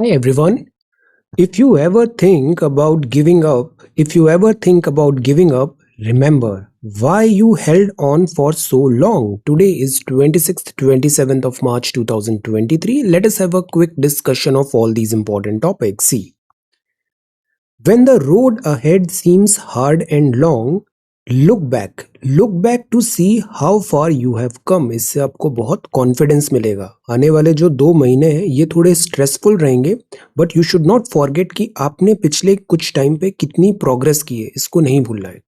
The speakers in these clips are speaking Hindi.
Hi everyone. If you ever think about giving up, remember why you held on for so long. Today is 26th, 27th of March 2023. Let us have a quick discussion of all these important topics. See, when the road ahead seems hard and long, look back to see how far you have come. इससे आपको बहुत कॉन्फिडेंस मिलेगा. आने वाले जो 2 महीने हैं ये थोड़े स्ट्रेसफुल रहेंगे, but you should not forget कि आपने पिछले कुछ टाइम पे कितनी प्रोग्रेस की है, इसको नहीं भूलना है.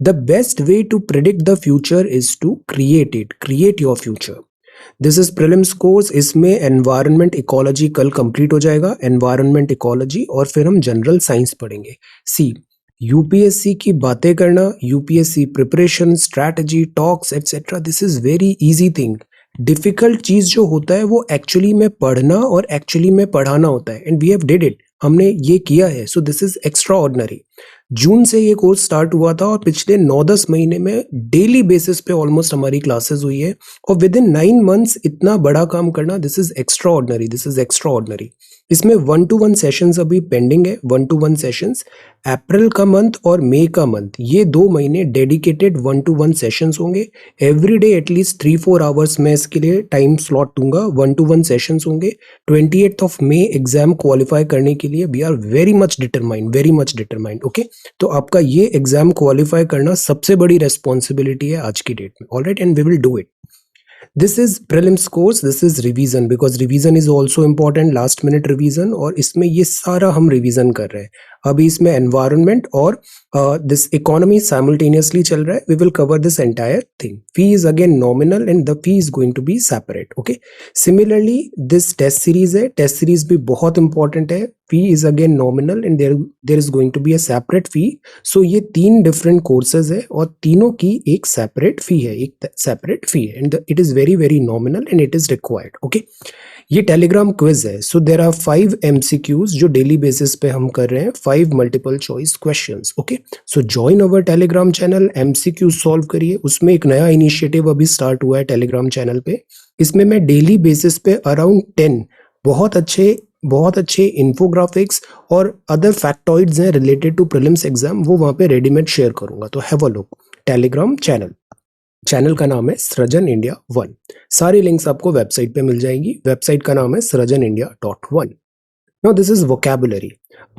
The best way to predict the future is to create your future. This is prelims course. इसमें एनवायरनमेंट इकोलॉजी कल कंप्लीट हो जाएगा, एनवायरनमेंट इकोलॉजी, और फिर हम जनरल साइंस पढ़ेंगे. सी, यूपीएससी की बातें करना, UPSC preparation, strategy, talks etcetera, this is very easy thing. Difficult चीज जो होता है वो एक्चुअली में पढ़ना और एक्चुअली में पढ़ाना होता है, and we have did it. हमने ये किया है, so this is extraordinary. जून से ये कोर्स स्टार्ट हुआ था और पिछले 9-10 महीने में डेली बेसिस पे ऑलमोस्ट हमारी क्लासेस हुई है, और विद इन 9 मंथ्स इतना बड़ा काम करना, दिस इज एक्स्ट्रा ऑर्डिनरी. इसमें 1-to-1 सेशंस अभी पेंडिंग है. 1-to-1 सेशंस अप्रैल का मंथ और मई का मंथ, ये 2 महीने डेडिकेटेड 1-to-1 सेशंस होंगे. एवरी डे एटलीस्ट 3-4 आवर्स में इसके लिए टाइम स्लॉट दूंगा. 1-to-1 सेशंस होंगे. 28th of May exam qualify करने के लिए we are very much determined. Okay, तो आपका ये एग्जाम क्वालिफाई करना सबसे बड़ी रेस्पॉन्सिबिलिटी है आज की डेट में. Alright, and we will do it. This is prelims course, this is revision, because revision is also important, last minute revision, और इसमें ये सारा हम रिवीजन कर रहे हैं. अभी इसमें एनवायरनमेंट और दिस इकोनॉमी साइमल्टेनियसली चल रहा है. We will cover this entire thing. Fee is again nominal and the fee is going to be separate. Okay, similarly this test series है, टेस्ट सीरीज भी बहुत इंपॉर्टेंट है. Fee is again nominal and there is going to be a separate fee. So ये 3 डिफरेंट कोर्सेज है और तीनों की एक सेपरेट फी है, and it is very very nominal and it is required. Okay, ये टेलीग्राम क्विज है. सो देर आर 5 MCQs जो डेली बेसिस पे हम कर रहे हैं, 5 multiple choice questions. Okay, so join our Telegram channel, MCQ solve करिए. उसमें एक नया इनिशिएटिव अभी स्टार्ट हुआ है टेलीग्राम चैनल पे. इसमें मैं डेली बेसिस पे अराउंड 10 बहुत अच्छे इन्फोग्राफिक्स और अदर फैक्टॉइड्स हैं रिलेटेड टू प्रीलिम्स एग्जाम, वो वहां पे रेडीमेड शेयर करूंगा. तो have a look. Telegram channel का नाम है सृजन इंडिया 1. सारी लिंक्स आपको वेबसाइट पे मिल जाएगी. वेबसाइट का नाम है srajanindia.1. Now this is vocabulary.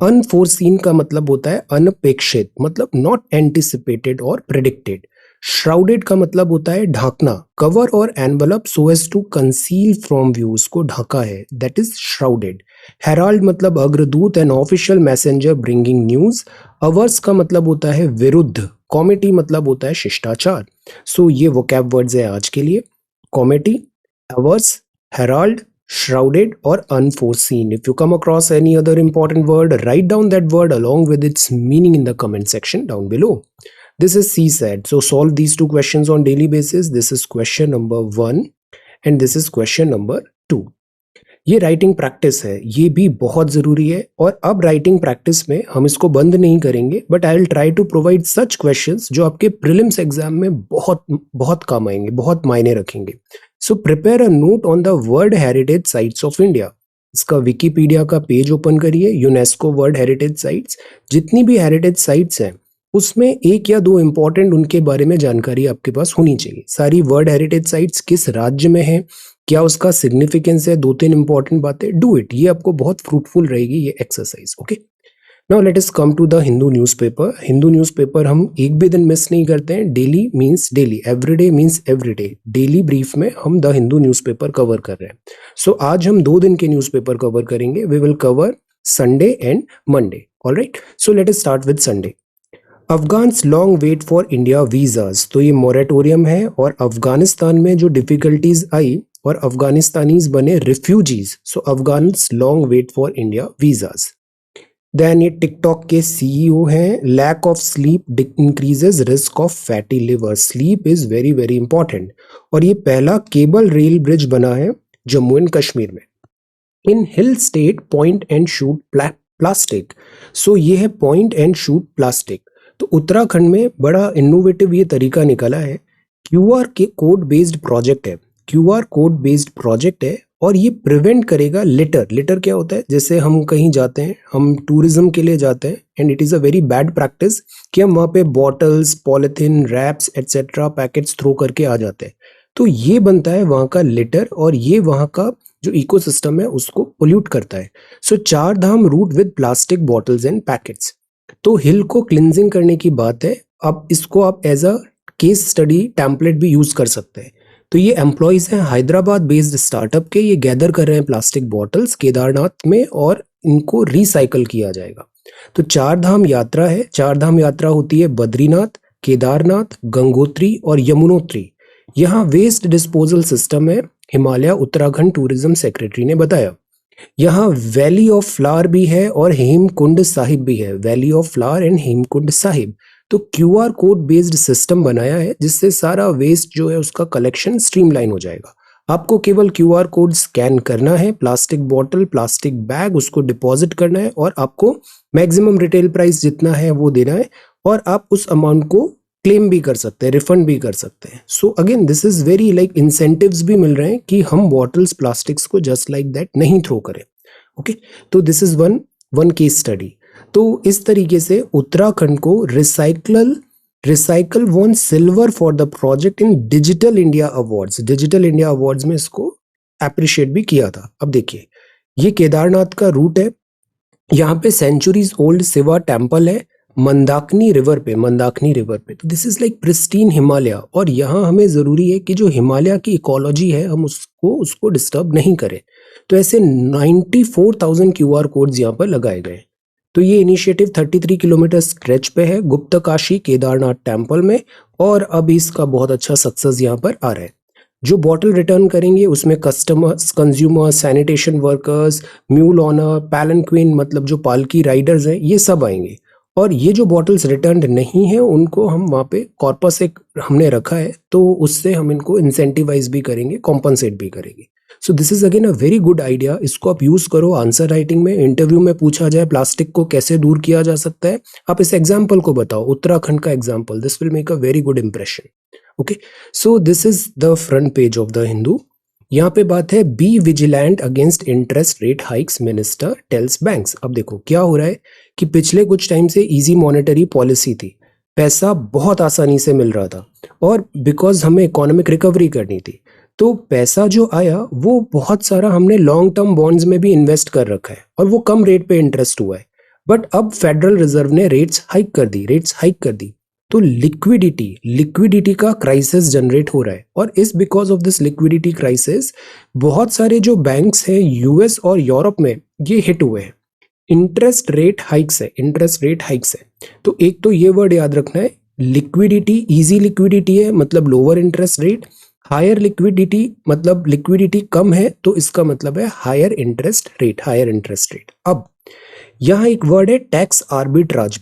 Unforeseen का मतलब होता है अनपेक्षित, मतलब नॉट एंटिसिपेटेड और प्रेडिक्टेड. श्राउडेड का मतलब होता है ढांकना. कवर और envelope so as to conceal from views, को ढका है, दैट इज श्राउडेड. हेराल्ड मतलब अग्रदूत, an official messenger bringing news. Avers का मतलब होता है विरुद्ध. कॉमिटी मतलब होता है शिष्टाचार. सो ये वोकैब वर्ड्स है आज के लिए. Comity, avers, herald, shrouded or unforeseen. If you come across any other important word, write down that word along with its meaning in the comment section down below. This is CSAT. So solve these 2 questions on daily basis. This is question number 1 and this is question number 2. ये राइटिंग प्रैक्टिस है, ये भी बहुत ज़रूरी है. और अब राइटिंग प्रैक्टिस में हम इसको बंद नहीं करेंगे, but I will try to provide such questions जो आपके प्रीलिम्स एग्जाम में बहुत काम आएंगे, बहुत मायने रखेंगे. So prepare a note on the world heritage sites of India. इसका विकीपीडिया का पेज ओपन करिए. यूनेस्को वर्ल्ड हेरिटेज साइट्स, जितनी भी हेरिटेज साइट्स हैं उसमें 1 या 2 इंपॉर्टेंट उनके बारे में जानकारी आपके पास होनी चाहिए. सारी वर्ल्ड हेरिटेज साइट्स किस राज्य में है, क्या उसका सिग्निफिकेंस है, 2-3 इंपॉर्टेंट बातें. डू इट, ये आपको बहुत फ्रूटफुल रहेगी ये exercise. Okay, now let us come to the Hindu newspaper. Hindu newspaper हम एक भी दिन मिस नहीं करते हैं. Daily means daily, everyday means everyday. Daily brief में हम द हिंदू न्यूज़पेपर कवर कर रहे हैं. सो आज हम 2 दिन के न्यूज़पेपर कवर करेंगे. We will cover Sunday and Monday. Alright, so let us start with Sunday. Afghans long wait for India visas. तो ये मोरेटोरियम है और अफगानिस्तान में जो डिफिकल्टीज आई और अफगानिस्तानीज बने refugees, so Afghans long wait for India visas. Then ये टिकटॉक के CEO हैं. Lack of sleep increases risk of fatty liver. Sleep is very very important. और ये पहला केबल रेल ब्रिज बना है जम्मू एंड कश्मीर में. In hill state point and shoot plastic. So ये है पॉइंट एंड शूट प्लास्टिक. तो उत्तराखंड में बड़ा इनोवेटिव ये तरीका निकला है. QR के कोड बेस्ड प्रोजेक्ट है. क्यूआर कोड बेस्ड प्रोजेक्ट है और ये प्रिवेंट करेगा लिटर। लिटर क्या होता है, जैसे हम कहीं जाते हैं, हम टूरिज्म के लिए जाते हैं and it is a very bad practice कि हम वहाँ पे bottles, polythene, wraps etcetera packets throw करके आ जाते हैं। तो ये बनता है वहाँ का लिटर और ये वहाँ का जो इकोसिस्टम है उसको पोल्यूट करता है। So Char Dham route with plastic bottles and packets. तो हिल को क्लिनजिंग करने की बात है, अब इसको आप as a case study template भी यूज कर सकते हैं। तो ये एम्प्लॉयज हैं हैदराबाद बेस्ड स्टार्टअप के, ये गैदर कर रहे हैं प्लास्टिक बॉटल्स केदारनाथ में और इनको रिसाइकल किया जाएगा। तो चार धाम यात्रा है, चार धाम यात्रा होती है बद्रीनाथ, केदारनाथ, गंगोत्री और यमुनोत्री। यहाँ वेस्ट डिस्पोजल सिस्टम है, हिमालय उत्तराखंड टूरिज्म सेक्रेटरी ने बताया। यहाँ वैली ऑफ फ्लावर भी है और हेमकुंड साहिब भी है, valley of flower and Hemkund Sahib. तो क्यूआर कोड बेस्ड सिस्टम बनाया है जिससे सारा वेस्ट जो है उसका कलेक्शन स्ट्रीमलाइन हो जाएगा। आपको केवल क्यूआर कोड स्कैन करना है, प्लास्टिक बॉटल, प्लास्टिक बैग उसको डिपॉजिट करना है और आपको मैक्सिमम रिटेल प्राइस जितना है वो देना है और आप उस अमाउंट को क्लेम भी कर सकते हैं, रिफंड भी कर सकते हैं। So again this is very like incentives भी मिल रहे हैं कि हम बॉटल्स प्लास्टिक्स को जस्ट लाइक दैट नहीं थ्रो करें। ओके, तो this is one case study. तो इस तरीके से उत्तराखंड को recycle won silver for the project in digital India awards. Digital India awards में इसको अप्रिशिएट भी किया था। अब देखिए ये केदारनाथ का रूट है, यहाँ पे सेंचुरीज ओल्ड शिवा टेम्पल है मंदाकिनी रिवर पे। तो this is like pristine Himalaya और यहाँ हमें जरूरी है कि जो हिमालय की इकोलॉजी है हम उसको डिस्टर्ब नहीं करें। तो ऐसे 94,000 क्यूआर कोड्स यहाँ पर लगाए गए। तो ये इनिशिएटिव 33 किलोमीटर स्ट्रेच पे है गुप्तकाशी केदारनाथ टेम्पल में और अब इसका बहुत अच्छा सक्सेस यहाँ पर आ रहा है। जो बॉटल रिटर्न करेंगे उसमें customers, consumer, sanitation workers, mule owner, palanquin मतलब जो पालकी राइडर्स हैं ये सब आएंगे और ये जो बॉटल्स रिटर्न नहीं है उनको हम वहाँ पे कॉर्पस एक हमने रखा है तो उससे हम इनको इंसेंटिवाइज भी करेंगे, कॉम्पनसेट भी करेंगे। सो this is again a very good idea, इसको आप यूज करो आंसर राइटिंग में। इंटरव्यू में पूछा जाए प्लास्टिक को कैसे दूर किया जा सकता है, आप इस एग्जाम्पल को बताओ, उत्तराखंड का example, this will make a very good impression. Okay, so this is the front page of the Hindu. यहाँ पे बात है be vigilant against interest rate hikes, minister tells banks. अब देखो क्या हो रहा है कि पिछले कुछ टाइम से इजी मॉनेटरी पॉलिसी थी, पैसा बहुत आसानी से मिल रहा था और बिकॉज हमें इकोनॉमिक रिकवरी करनी थी तो पैसा जो आया वो बहुत सारा हमने लॉन्ग टर्म बॉन्ड्स में भी इन्वेस्ट कर रखा है और वो कम रेट पे इंटरेस्ट हुआ है। बट अब फेडरल रिजर्व ने रेट्स हाइक कर दी तो लिक्विडिटी का क्राइसिस जनरेट हो रहा है और इस because of this liquidity crisis बहुत सारे जो बैंक्स हैं यूएस और यूरोप में ये हिट हुए हैं। इंटरेस्ट रेट हाइक्स है। तो एक तो ये वर्ड याद रखना है, लिक्विडिटी, इजी लिक्विडिटी है मतलब lower interest rate, higher liquidity मतलब लिक्विडिटी कम है तो इसका मतलब है हायर इंटरेस्ट रेट। अब यहाँ एक वर्ड है टैक्स आर्बिट्राज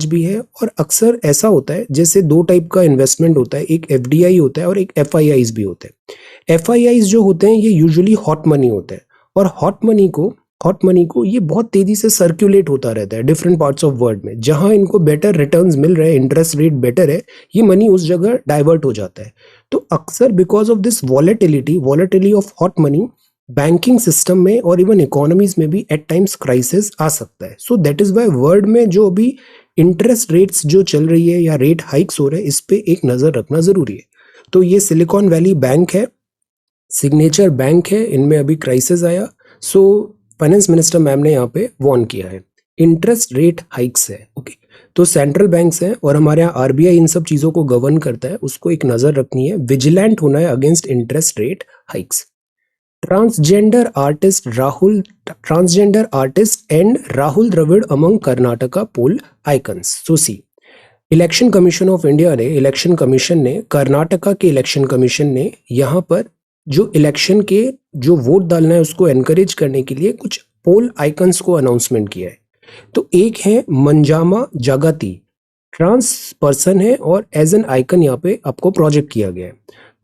भी है और अक्सर ऐसा होता है जैसे दो टाइप का इन्वेस्टमेंट होता है, एक एफडीआई होता है और एक एफआईआईज भी होते हैं। एफआईआईज जो होते हैं ये यूजुअली हॉट मनी होता है और हॉट मनी को ये बहुत तेजी से सर्कुलेट होता रहता है डिफरेंट पार्ट्स ऑफ वर्ल्ड में, जहां इनको बेटर रिटर्न्स मिल रहे हैं, इंटरेस्ट रेट बेटर है, ये मनी उस जगह डाइवर्ट हो जाता है। तो अक्सर because of this volatility of hot money banking system में और इवन इकोनॉमीज में भी एट टाइम्स क्राइसिस आ सकता है। So that is why world में जो अभी इंटरेस्ट रेट्स जो चल रही है या रेट हाइक्स हो रहे हैं इस पे एक नजर रखना जरूरी है। तो ये सिलिकॉन वैली बैंक है, सिग्नेचर बैंक है, इनमें अभी क्राइसिस आया। सो फाइनेंस मिनिस्टर मैम ने यहाँ पे वार्न किया है इंटरेस्ट रेट हाइक्स है। ओके, तो सेंट्रल बैंक्स हैं और हमारे यहाँ आरबीआई इन सब चीजों को गवर्न करता है, उसको एक नजर रखनी है, विजिलेंट होना है against interest rate hikes. Transgender artist and Rahul Dravid among Karnataka poll icons. So see, election commission ने कर्नाटका के इलेक्शन कमीशन ने यहाँ पर जो इलेक्शन के जो वोट डालना है उसको एनकरेज करने के लिए कुछ पोल आइकन्स को अनाउंसमेंट किया है। तो एक है मंजामा जागती, ट्रांस पर्सन है और एज एन आइकन यहाँ पे आपको प्रोजेक्ट किया गया है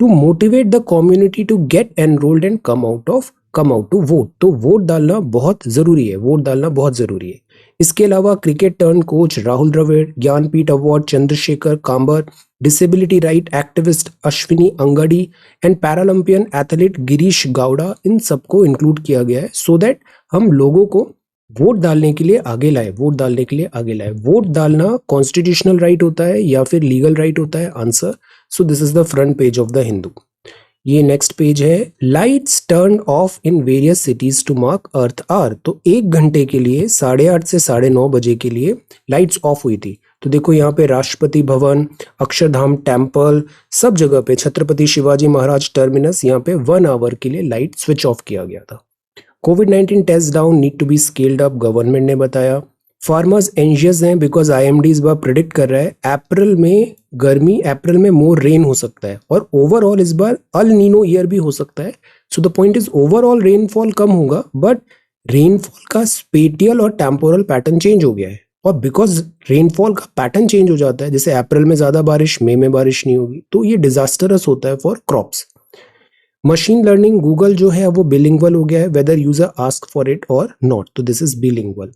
to motivate the community to get enrolled and come out of come out to vote. तो वोट डालना बहुत जरूरी है, वोट डालना बहुत जरूरी है। इसके अलावा cricket turn coach Rahul Dravid, Jnanpith award Chandrashekhar Kambar, disability right activist Ashwini Angadi and paralympian athlete Girish Gowda, इन सबको इंक्लूड किया गया है सो दैट हम लोगों को वोट डालने के लिए आगे लाए, वोट डालने के लिए आगे लाए। वोट डालना कॉन्स्टिट्यूशनल राइट होता है या फिर लीगल राइट होता है? Answer, so this is the front page of the Hindu. ये नेक्स्ट पेज है, lights turn off in various cities to mark earth hour. तो 1 घंटे के लिए 8:30 से 9:30 बजे के लिए लाइट्स ऑफ हुई थी। तो देखो यहाँ पे राष्ट्रपति भवन, अक्षरधाम टेम्पल, सब जगह पे छत्रपति शिवाजी महाराज टर्मिनस, यहाँ पे 1 आवर के लिए लाइट स्विच ऑफ किया गया था। कोविड-19 test down need to be scaled up, government ने बताया। फार्मर्स एंशियस हैं बिकॉज आईएमडी इस बार प्रिडिक्ट कर रहा है अप्रैल में गर्मी, अप्रैल में मोर रेन हो सकता है और ओवरऑल इस बार अल नीनो ईयर भी हो सकता है। So the point is overall rainfall कम होगा बट रेनफॉल का स्पेटियल और टेम्पोरल पैटर्न चेंज हो गया है। और बिकॉज रेनफॉल का पैटर्न चेंज हो जाता है, जैसे अप्रैल में ज्यादा बारिश, मई में बारिश नहीं होगी, तो ये डिजास्टरस होता है for crops. Machine learning, Google जो है वो बिलिंगुअल हो गया है whether user ask for it और नॉट, तो दिस इज बिलिंगुअल।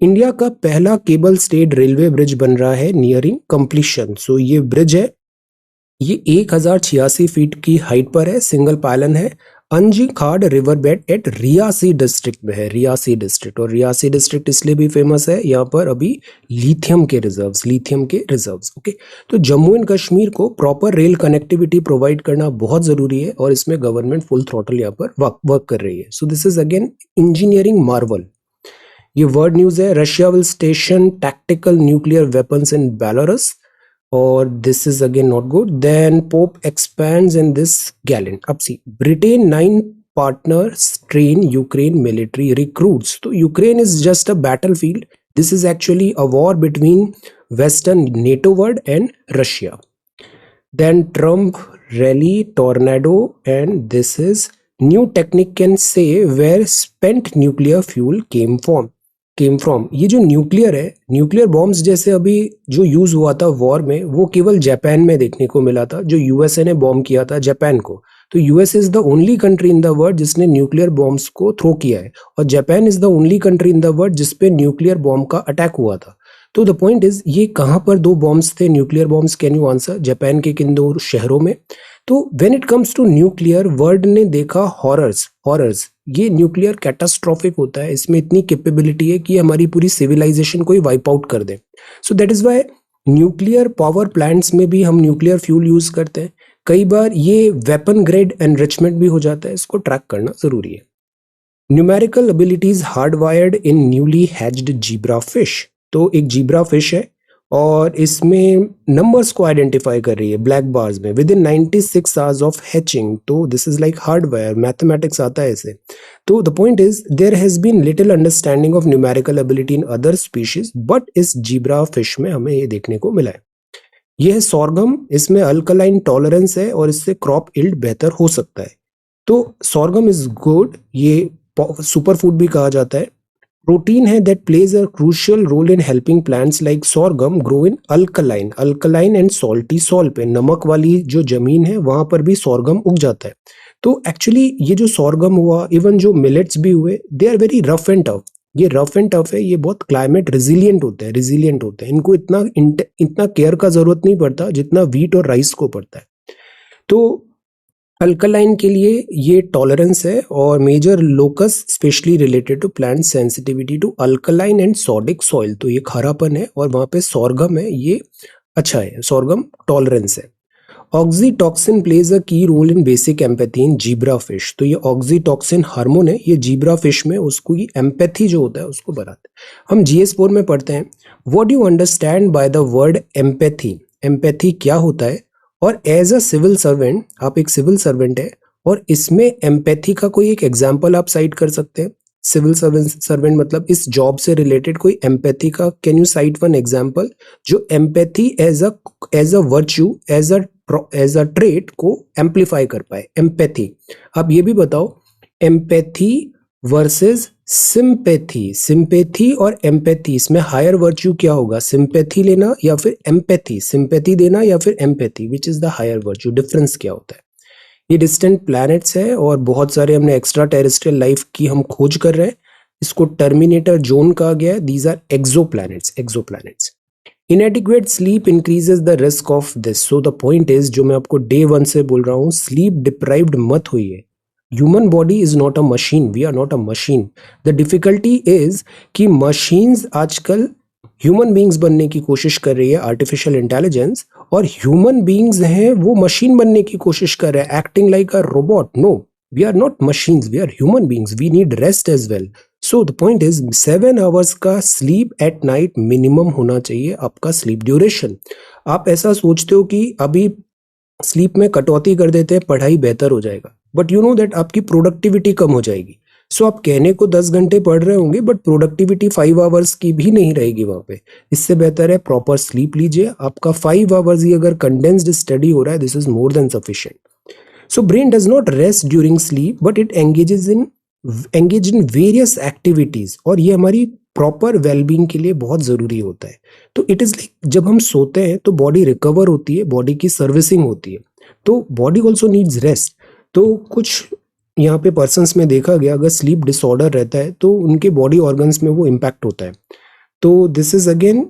इंडिया का पहला केबल स्टेड रेलवे ब्रिज बन रहा है, नियरिंग कंप्लीशन। सो ये ब्रिज है, ये 1086 फीट की हाइट पर है, सिंगल पायलन है। अंजी खाड़ river bed at Reasi district में है, रियासी डिस्ट्रिक्ट। और रियासी डिस्ट्रिक्ट इसलिए भी फेमस है, यहाँ पर अभी लिथियम के रिजर्व्स, ओके। तो जम्मू एंड कश्मीर को प्रॉपर रेल कनेक्टिविटी प्रोवाइड करना बहुत जरूरी है और इसमें गवर्नमेंट फुल थ्रॉटल यहाँ पर वर्क कर रही है। So this is again engineering marvel. ये वर्ड न्यूज है, Russia will station tactical nuclear weapons in Belarus, और this is again not good. Then Pope expands in this gallant. अब see, Britain 9 partners train Ukraine military recruits. तो Ukraine is just a battlefield, this is actually a war between western NATO world and Russia. Then Trump rally tornado, and this is new technique can say where spent nuclear fuel came from. ये जो न्यूक्लियर है, न्यूक्लियर बॉम्ब्स जैसे अभी जो यूज हुआ था वॉर में, वो केवल जापान में देखने को मिला था, जो यूएसए ने बॉम्ब किया था जापान को। तो US is the only country in the world जिसने न्यूक्लियर बॉम्ब्स को थ्रो किया है, और Japan is the only country in the world जिसपे न्यूक्लियर बॉम्ब का अटैक हुआ था। तो द पॉइंट इज, ये कहां पर 2 बॉम्ब्स थे, nuclear bombs? Can you answer? Japan के किन 2 शहरों में? तो when it comes to nuclear, world ने देखा हॉरर्स। ये न्यूक्लियर कैटास्ट्रॉफिक होता है, इसमें इतनी कैपेबिलिटी है कि हमारी पूरी सिविलाइजेशन को ही वाइप आउट कर दे। So that is why nuclear power plants में भी हम न्यूक्लियर फ्यूल यूज करते हैं। कई बार ये वेपन ग्रेड एनरिचमेंट भी हो जाता है, इसको ट्रैक करना जरूरी है। न्यूमेरिकल एबिलिटीज हार्डवायर्ड इन न्यूली हैच्ड जीब्रा फिश। तो एक जीब्रा फिश है और इसमें नंबर्स को आइडेंटिफाई कर रही है ब्लैक बार्स में within 96 hours of hatching. तो this is like hardwire, mathematics आता है इसे। तो the point is, there has been little understanding of numerical ability in other species, but इस जीब्रा फिश में हमें ये देखने को मिला है। यह है सॉर्गम, इसमें अल्कलाइन टॉलरेंस है और इससे क्रॉप इल्ड बेहतर हो सकता है। तो सॉर्गम इज गुड, ये सुपर फूड भी कहा जाता है। प्रोटीन है that plays a crucial role in helping plants like sorghum grow in alkaline and salty soil पे, नमक वाली जो जमीन है वहां पर भी सॉर्गम उग जाता है। तो एक्चुअली ये जो सॉर्गम हुआ, इवन जो मिलेट्स भी हुए, they are very rough and tough. ये रफ एंड टफ है, ये बहुत क्लाइमेट रिजिलियंट होते हैं, इनको इतना केयर का जरूरत नहीं पड़ता जितना वीट और राइस को पड़ता है। तो अल्कलाइन के लिए ये टॉलरेंस है, और major locus specially related to plant sensitivity to alkaline and sodic soil. तो ये खारापन है और वहां पे सॉर्गम है, ये अच्छा है, सॉर्गम टॉलरेंस है। Oxytocin plays a key role in basic empathy in zebra fish. तो ये ऑक्सीटॉक्सिन हार्मोन है, ये जीब्रा फिश में उसको ये एम्पैथी जो होता है उसको बढ़ाता है। हम GS4 में पढ़ते हैं, what do you understand by the word empathy? Empathy क्या होता है? और एज अ सिविल सर्वेंट, आप एक सिविल सर्वेंट है और इसमें एम्पैथी का कोई एक एग्जाम्पल आप साइट कर सकते हैं। सिविल सर्वेंट मतलब इस जॉब से रिलेटेड कोई एम्पैथी का, can you cite one example जो empathy as a virtue, as a trait को एम्पलीफाई कर पाए? एम्पैथी। अब ये भी बताओ, एम्पैथी वर्सेस सिंपैथी और एम्पैथी, इसमें हायर वर्च्यू क्या होगा? सिंपैथी लेना या फिर एम्पैथी? सिंपैथी देना या फिर empathy? Which is the higher virtue? Difference क्या होता है? ये डिस्टेंट प्लैनेट्स है और बहुत सारे हमने एक्स्ट्रा टेरेस्ट्रियल लाइफ की हम खोज कर रहे हैं। इसको टर्मिनेटर जोन कहा गया है। These are exoplanets. Inadequate sleep increases the risk of this. So the point is, जो मैं आपको डे 1 से बोल रहा हूँ, स्लीप डिप्राइव्ड मत होइए। Human body is not a machine, we are not a machine. The difficulty is कि मशीन्स आजकल ह्यूमन बींग्स बनने की कोशिश कर रही है, आर्टिफिशियल इंटेलिजेंस, और ह्यूमन बींग्स हैं वो मशीन बनने की कोशिश कर रहे हैं, acting like a robot. No, we are not machines, we are human beings, we need rest as well. So the point is 7 hours का स्लीप एट नाइट मिनिमम होना चाहिए आपका स्लीप ड्यूरेशन। आप ऐसा सोचते हो कि अभी स्लीप में कटौती कर देते हैं पढ़ाई बेहतर हो जाएगा, बट यू नो दैट आपकी प्रोडक्टिविटी कम हो जाएगी। सो आप कहने को 10 घंटे पढ़ रहे होंगे बट प्रोडक्टिविटी 5 आवर्स की भी नहीं रहेगी वहां पे। इससे बेहतर है प्रॉपर स्लीप लीजिए। आपका 5 आवर्स ही अगर कंडेंस्ड स्टडी हो रहा है, this is more than sufficient. So brain does not rest during sleep, but it engage in various activities, और ये हमारी प्रॉपर वेलबींग के लिए बहुत ज़रूरी होता है। तो इट इज़ लाइक जब हम सोते हैं तो बॉडी रिकवर होती है, बॉडी की सर्विसिंग होती है, तो बॉडी ऑल्सो नीड्स रेस्ट। तो कुछ यहाँ पे पर्सन्स में देखा गया, अगर स्लीप डिसऑर्डर रहता है तो उनके बॉडी ऑर्गन्स में वो इम्पैक्ट होता है। तो this is again,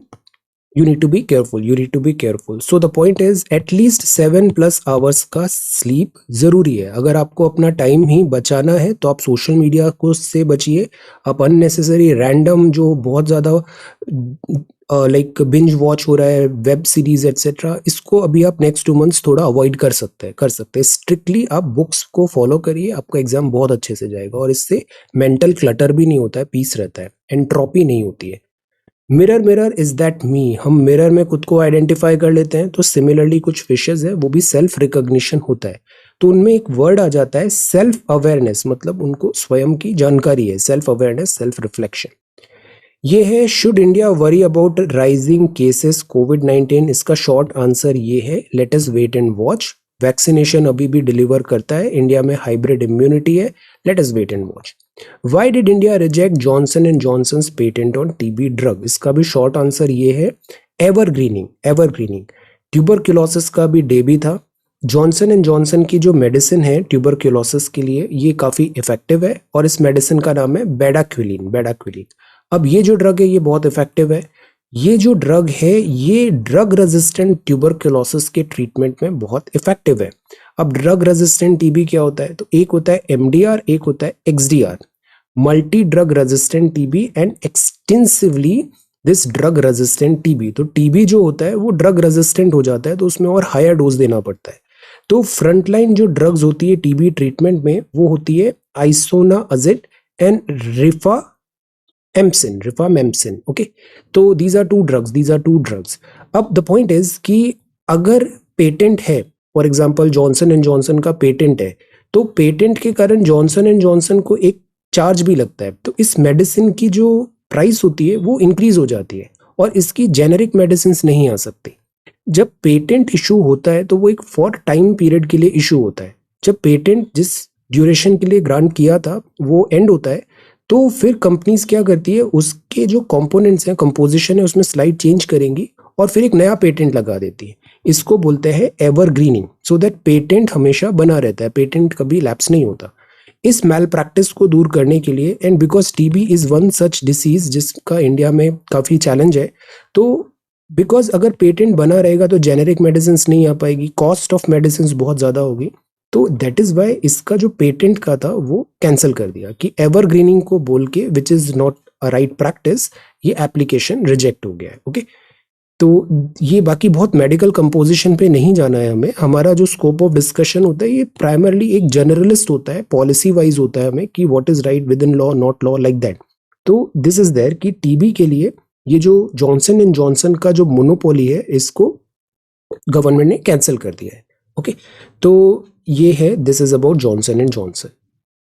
you need to be careful. So the point is at least 7+ hours का स्लीप जरूरी है। अगर आपको अपना टाइम ही बचाना है तो आप सोशल मीडिया को से बचिए। आप अननेसेसरी रैंडम जो बहुत ज़्यादा लाइक बिंज वॉच हो रहा है, वेब सीरीज एटसेट्रा, इसको अभी आप नेक्स्ट 2 मंथ्स थोड़ा अवॉइड कर सकते हैं। स्ट्रिक्टली आप बुक्स को फॉलो करिए, आपका एग्जाम बहुत अच्छे से जाएगा और इससे मेंटल क्लटर भी नहीं होता है, पीस रहता है, एंट्रोपी नहीं होती है। मिरर इज दैट मी, हम मिरर में खुद को आइडेंटिफाई कर लेते हैं। तो सिमिलरली कुछ फिशेज है वो भी सेल्फ रिकॉग्निशन होता है, तो उनमें एक वर्ड आ जाता है सेल्फ अवेयरनेस, मतलब उनको स्वयं की जानकारी है, सेल्फ अवेयरनेस, सेल्फ रिफ्लेक्शन। ये है, should India worry about rising cases कोविड-19? इसका शॉर्ट आंसर ये है, let us wait and watch. Vaccination अभी भी डिलीवर करता है, इंडिया में हाइब्रिड इम्यूनिटी है, let us wait and watch. Why did India reject Johnson and Johnson's patent on TB drug? इसका भी शॉर्ट आंसर ये है, एवरग्रीनिंग। ट्यूबरक्लोसिस का भी डे भी था। जॉनसन एंड जॉनसन की जो मेडिसिन है ट्यूबरक्लोसिस के लिए, ये काफ़ी इफेक्टिव है और इस मेडिसिन का नाम है बेडाक्विलिन। अब ये जो ड्रग है ये बहुत इफेक्टिव है। ये जो ड्रग है ये ड्रग रेजिस्टेंट ट्यूबरक्लोसिस के ट्रीटमेंट में बहुत इफेक्टिव है। अब ड्रग रेजिस्टेंट टीबी क्या होता है? तो एक होता है एमडीआर, एक होता है XDR, multi drug resistant TB and extensively this drug resistant TB. तो टीबी जो होता है वो ड्रग रेजिस्टेंट हो जाता है तो उसमें और हायर डोज देना पड़ता है। तो फ्रंटलाइन जो ड्रग्स होती है टीबी ट्रीटमेंट में वो होती है आइसोनाअजिड एंड रिफामेम्सिन। ओके, तो दीज आर टू ड्रग्स। अब द पॉइंट इज कि अगर पेटेंट है, for example Johnson and Johnson का पेटेंट है, तो पेटेंट के कारण जॉनसन एंड जॉनसन को एक चार्ज भी लगता है, तो इस मेडिसिन की जो प्राइस होती है वो इंक्रीज हो जाती है और इसकी जेनेरिक मेडिसिन नहीं आ सकती। जब पेटेंट इशू होता है तो वो एक फॉर टाइम पीरियड के लिए इशू होता है। जब पेटेंट जिस ड्यूरेशन के लिए ग्रांट किया था वो एंड होता है तो फिर कंपनीज क्या करती है, उसके जो कंपोनेंट्स हैं, कंपोजिशन है, उसमें स्लाइड चेंज करेंगी और फिर एक नया पेटेंट लगा देती है। इसको बोलते हैं एवरग्रीनिंग, सो दैट पेटेंट हमेशा बना रहता है, पेटेंट कभी लैप्स नहीं होता। इस मैल प्रैक्टिस को दूर करने के लिए, and because TB is one such disease जिसका इंडिया में काफ़ी चैलेंज है, तो बिकॉज अगर पेटेंट बना रहेगा तो जेनेरिक मेडिसिन नहीं आ पाएगी, कॉस्ट ऑफ मेडिसिन बहुत ज़्यादा होगी, तो दैट इज़ वाई इसका जो पेटेंट का था वो कैंसिल कर दिया कि एवरग्रीनिंग को बोल के, which is not a right practice, ये एप्लीकेशन रिजेक्ट हो गया है। ओके, तो ये बाकी बहुत मेडिकल कंपोजिशन पे नहीं जाना है हमें। हमारा जो स्कोप ऑफ डिस्कशन होता है ये प्राइमरली एक जनरलिस्ट होता है, पॉलिसी वाइज होता है हमें कि what is right with in law, not law, like that. तो दिस इज देयर कि टीबी के लिए ये जो जॉनसन एंड जॉनसन का जो मोनोपोली है इसको गवर्नमेंट ने कैंसिल कर दिया है। ओके, तो ये है, this is about Johnson and Johnson.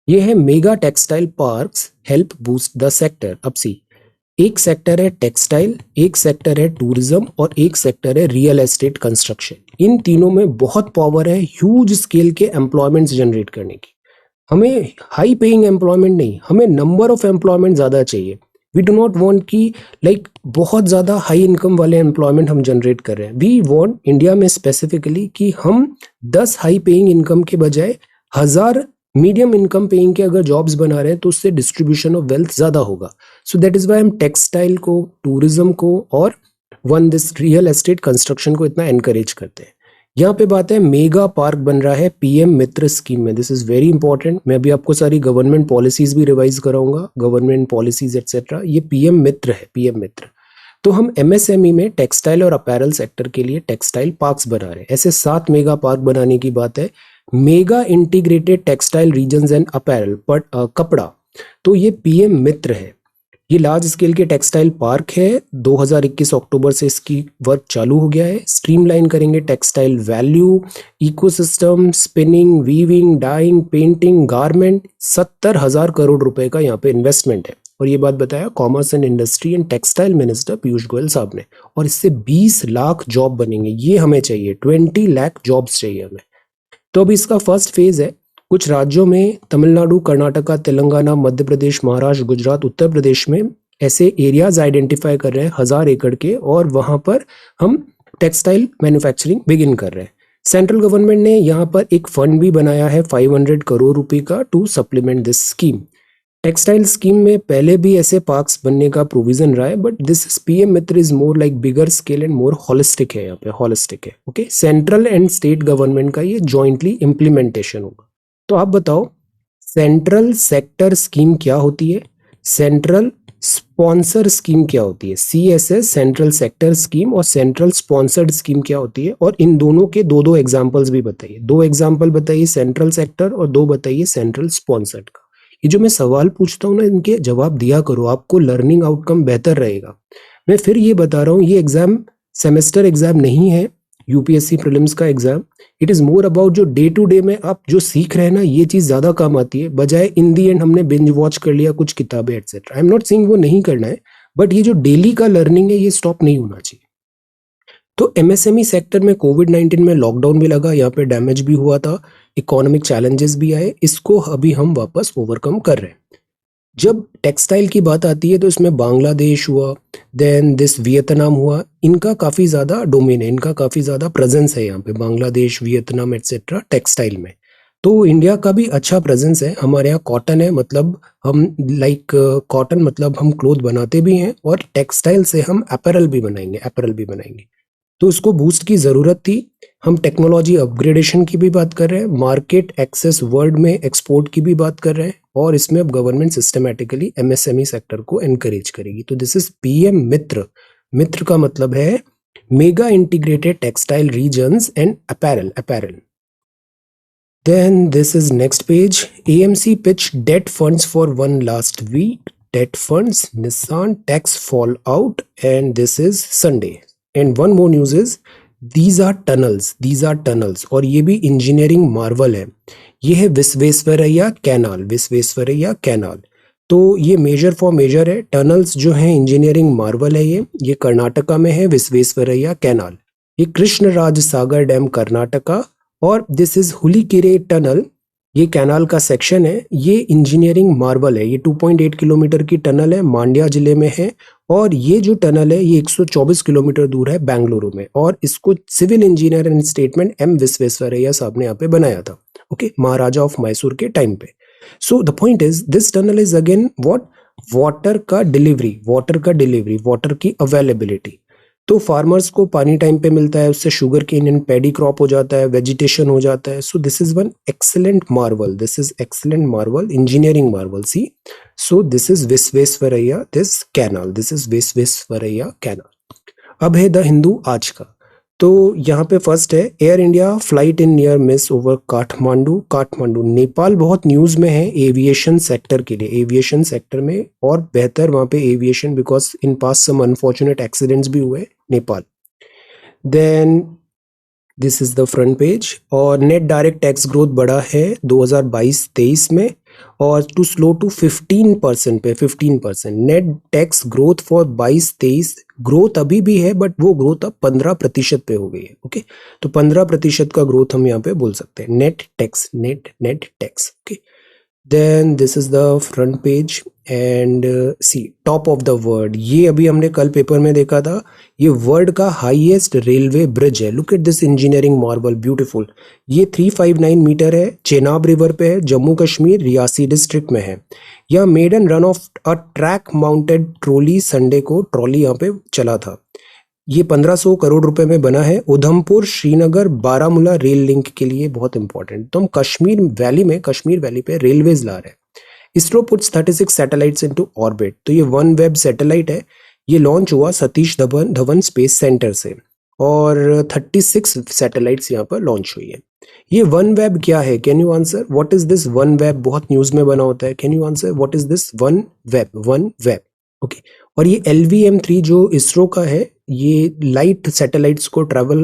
ये है mega textile parks help boost the sector. अब सी, एक सेक्टर है टेक्सटाइल, एक सेक्टर है टूरिज्म और एक सेक्टर है रियल एस्टेट कंस्ट्रक्शन। इन तीनों में बहुत पावर है ह्यूज स्केल के एम्प्लॉयमेंट्स जनरेट करने की। हमें हाई पेइंग एम्प्लॉयमेंट नहीं, हमें नंबर ऑफ एम्प्लॉयमेंट ज़्यादा चाहिए। वी डू नॉट वांट कि लाइक बहुत ज़्यादा हाई इनकम वाले एम्प्लॉयमेंट हम जनरेट कर रहे हैं। वी वांट इंडिया में स्पेसिफिकली कि हम 10 हाई पेइंग इनकम के बजाय 1000 मीडियम इनकम पेइंग के अगर जॉब्स बना रहे हैं तो उससे डिस्ट्रीब्यूशन ऑफ वेल्थ ज़्यादा होगा। सो दैट इज़ वाई हम टेक्सटाइल को, टूरिज्म को और one this real estate construction को इतना एनकरेज करते हैं। यहाँ पे बात है मेगा पार्क बन रहा है पीएम मित्र स्कीम में। This is very important. मैं अभी आपको सारी गवर्नमेंट पॉलिसीज भी रिवाइज कराऊंगा, गवर्नमेंट पॉलिसीज एक्सेट्रा। ये पीएम मित्र है, पीएम मित्र। तो हम एमएसएमई में टेक्सटाइल और अपैरल सेक्टर के लिए टेक्सटाइल पार्क्स बना रहे हैं। ऐसे 7 मेगा पार्क बनाने की बात है। Mega integrated textile regions and apparel पर कपड़ा, तो ये पीएम मित्र है। ये लार्ज स्केल के टेक्सटाइल पार्क है। 2021 अक्टूबर से इसकी वर्क चालू हो गया है। स्ट्रीमलाइन करेंगे textile value, ecosystem, spinning, weaving, dyeing, painting, garment. 70,000 crore रुपए का यहाँ पे इन्वेस्टमेंट है। और ये बात बताया commerce and industry and textile minister Piyush Goyal साहब ने। और इससे 20 लाख जॉब बनेंगे। ये हमें चाहिए, 20 लाख जॉब्स चाहिए हमें। तो अभी इसका फर्स्ट फेज है। कुछ राज्यों में तमिलनाडु, कर्नाटका, तेलंगाना, मध्य प्रदेश, महाराष्ट्र, गुजरात, उत्तर प्रदेश में ऐसे एरियाज आइडेंटिफाई कर रहे हैं 1000 एकड़ के, और वहां पर हम टेक्सटाइल मैन्युफैक्चरिंग बिगिन कर रहे हैं। सेंट्रल गवर्नमेंट ने यहाँ पर एक फंड भी बनाया है 500 करोड़ रुपए का to supplement this scheme. Textile scheme में पहले भी ऐसे पार्क्स बनने का प्रोविजन रहा है, but this PM Mitra is more like bigger scale and more holistic है। यहाँ पे होलिस्टिक है। Okay, central and state government का ये जॉइंटली इम्प्लीमेंटेशन होगा। तो आप बताओ सेंट्रल सेक्टर स्कीम क्या होती है, सेंट्रल स्पॉन्सर स्कीम क्या होती है। सीएसएस सेंट्रल सेक्टर स्कीम और सेंट्रल स्पॉन्सर्ड स्कीम क्या होती है, और इन दोनों के दो एग्जांपल्स भी बताइए। 2 एग्जांपल बताइए सेंट्रल सेक्टर और 2 बताइए सेंट्रल स्पॉन्सर्ड का। ये जो मैं सवाल पूछता हूँ ना, इनके जवाब दिया करो, आपको लर्निंग आउटकम बेहतर रहेगा। मैं फिर ये बता रहा हूँ, ये एग्जाम सेमेस्टर एग्जाम नहीं है, यूपीएससी प्रीलिम्स का exam. It is more about जो डे टू डे में आप जो सीख रहे हैं ना, ये चीज ज्यादा काम आती है, बजाय इन दी एंड हमने बिंज वॉच कर लिया कुछ किताबें etcetera. I am not saying वो नहीं करना है, बट ये जो डेली का लर्निंग है ये स्टॉप नहीं होना चाहिए। तो एमएसएमई सेक्टर में कोविड-19 में लॉकडाउन भी लगा, यहाँ पे डैमेज भी हुआ था, इकोनॉमिक चैलेंजेस भी आए, इसको अभी हम वापस ओवरकम कर रहे हैं। जब टेक्सटाइल की बात आती है तो इसमें बांग्लादेश हुआ, देन दिस वियतनाम हुआ। इनका काफ़ी ज़्यादा डोमेन है, इनका काफ़ी ज़्यादा प्रेजेंस है यहाँ पे, बांग्लादेश, वियतनाम एटसेट्रा टेक्सटाइल में। तो इंडिया का भी अच्छा प्रेजेंस है। हमारे यहाँ कॉटन है, मतलब हम कॉटन मतलब हम क्लोथ बनाते भी हैं, और टेक्सटाइल से हम अपैरल भी बनाएंगे। तो इसको बूस्ट की ज़रूरत थी। हम टेक्नोलॉजी अपग्रेडेशन की भी बात कर रहे हैं, मार्केट एक्सेस वर्ल्ड में एक्सपोर्ट की भी बात कर रहे हैं, और इसमें अब गवर्नमेंट सिस्टमैटिकली एमएसएमई सेक्टर को एनकरेज करेगी। तो this is PM Mitra. Mitra का मतलब है mega integrated textile regions and apparel. Then this is next page. AMC pitched debt funds for one last week. Debt funds, Nissan tax fallout, and this is Sunday. And one more news is these are tunnels, और ये भी इंजीनियरिंग मार्वल है। ये है विश्वेश्वरैया कैनाल। तो ये मेजर फॉर मेजर है। टनल्स जो है इंजीनियरिंग मार्वल है। ये कर्नाटका में है, विश्वेश्वरैया कैनाल। ये कृष्णराज सागर डैम कर्नाटका, और दिस इज हुलीकेरे टनल, ये कैनाल का सेक्शन है। ये इंजीनियरिंग मार्वल है। ये 2.8 किलोमीटर की टनल है, मांड्या जिले में है, और ये जो टनल है ये 124 किलोमीटर दूर है बेंगलुरु में, और इसको civil engineer and statement M Visvesvaraya साहब ने यहाँ पे बनाया था, ओके, महाराजा ऑफ मैसूर के टाइम पे। So the point is this tunnel is again what, water का डिलीवरी, वाटर की अवेलेबिलिटी। तो फार्मर्स को पानी टाइम पे मिलता है, उससे sugar cane and paddy crop हो जाता है, वेजिटेशन हो जाता है। So this is one excellent marvel, engineering marvel. See, so this is Visvesvaraya canal. अब है द हिंदू आज का। तो यहाँ पे फर्स्ट है air India flight in near miss over Kathmandu. Nepal बहुत न्यूज में है एविएशन सेक्टर के लिए, एविएशन सेक्टर में और बेहतर वहाँ पे aviation, because in past some unfortunate accidents भी हुए Nepal. Then this is the front page. और नेट डायरेक्ट टैक्स ग्रोथ बढ़ा है 2022-23 में, और टू स्लो टू 15% पे, 15% net tax growth for 22-23। Growth अभी भी है, बट वो ग्रोथ अब 15% पे हो गई है, ओके। तो 15% का ग्रोथ हम यहाँ पे बोल सकते हैं। Net tax, okay. Then this is the front page and see top of the word, ये अभी हमने कल पेपर में देखा था, ये वर्ल्ड का हाईएस्ट रेलवे ब्रिज है। Look at this engineering Marvel, beautiful. ये 359 मीटर है, चेनाब रिवर पे है, जम्मू कश्मीर रियासी डिस्ट्रिक्ट में है। यह made and run of a track mounted trolley, Sunday को ट्रॉली यहाँ पे चला था। ये 1500 करोड़ रुपए में बना है। उधमपुर श्रीनगर बारामूला रेल लिंक के लिए बहुत इंपॉर्टेंट। तो हम कश्मीर वैली पे रेलवेज ला रहे हैं। ISRO puts 36 satellites into orbit. तो ये वन वेब सैटेलाइट है, ये लॉन्च हुआ सतीश धवन स्पेस सेंटर से, और 36 सैटेलाइट्स यहाँ पर लॉन्च हुई है। ये वन वेब क्या है? Can you answer what is this one web? बहुत न्यूज में बना होता है। Can you answer what is this one web? One web, okay. और ये LVM-3 जो इसरो का है, ये लाइट सैटेलाइट्स को ट्रेवल